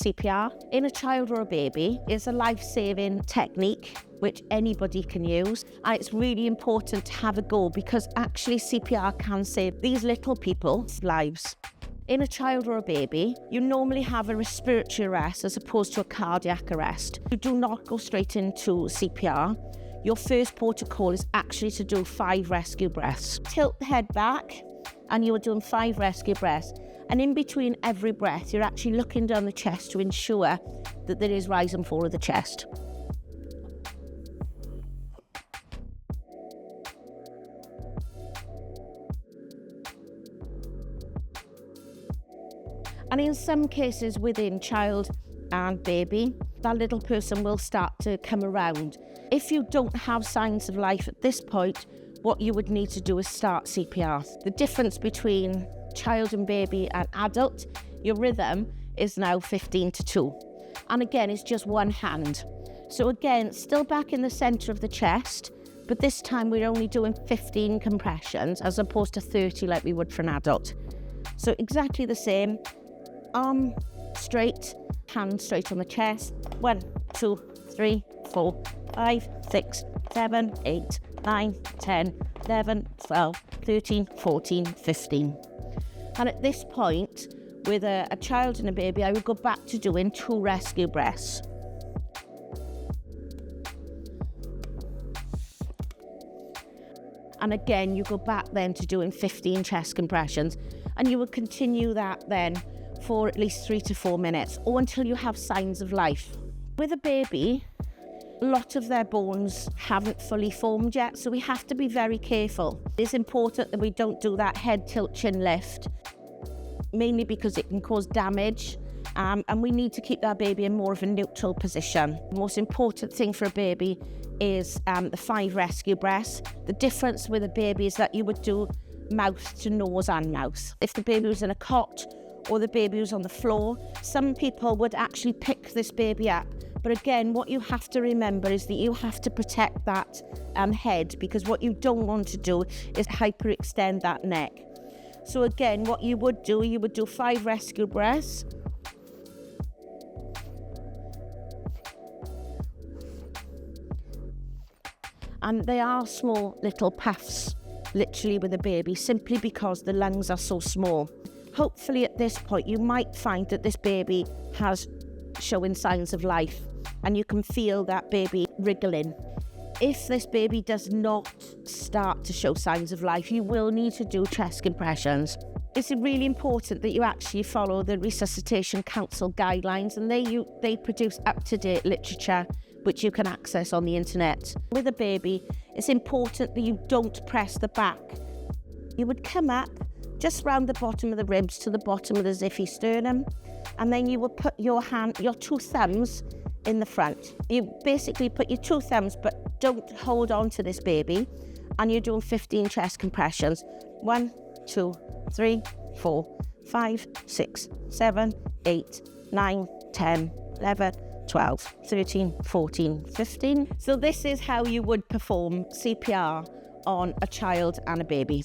CPR in a child or a baby is a life-saving technique which anybody can use, and it's really important to have a go because actually CPR can save these little people's lives. In a child or a baby, you normally have a respiratory arrest as opposed to a cardiac arrest. You do not go straight into CPR. Your first protocol is actually to do 5 rescue breaths. Tilt the head back and you're doing 5 rescue breaths. And in between every breath, you're actually looking down the chest to ensure that there is rise and fall of the chest. And in some cases within child and baby, that little person will start to come around. If you don't have signs of life at this point, what you would need to do is start CPR. The difference between child and baby and adult, your rhythm is now 15 to 2. And again, it's just one hand. So again, still back in the center of the chest, but this time we're only doing 15 compressions as opposed to 30 like we would for an adult. So exactly the same, arm straight, hand straight on the chest. 1, 2, 3, 4, 5, 6, 7, 8, 9, 10, 11, 12, 13, 14, 15. And at this point, with a child and a baby, I would go back to doing 2 rescue breaths. And again, you go back then to doing 15 chest compressions, and you would continue that then for at least 3 to 4 minutes, or until you have signs of life. With a baby, a lot of their bones haven't fully formed yet, so we have to be very careful. It's important that we don't do that head tilt chin lift, mainly because it can cause damage, and we need to keep that baby in more of a neutral position. The most important thing for a baby is the 5 rescue breaths. The difference with a baby is that you would do mouth to nose and mouth. If the baby was in a cot or the baby was on the floor, some people would actually pick this baby up. But again, what you have to remember is that you have to protect that head, because what you don't want to do is hyperextend that neck. So again, what you would do 5 rescue breaths. And they are small little puffs, literally with a baby, simply because the lungs are so small. Hopefully at this point, you might find that this baby has showing signs of life, and you can feel that baby wriggling. If this baby does not start to show signs of life, you will need to do chest compressions. It's really important that you actually follow the Resuscitation Council guidelines, and they produce up-to-date literature which you can access on the internet. With a baby, it's important that you don't press the back. You would come up just round the bottom of the ribs to the bottom of the zippy sternum, and then you would put your 2 thumbs in the front. You basically put your 2 thumbs, but don't hold on to this baby, and you're doing 15 chest compressions. 1, 2, 3, 4, 5, 6, 7, 8, 9, 10, 11, 12, 13, 14, 15. So this is how you would perform CPR on a child and a baby.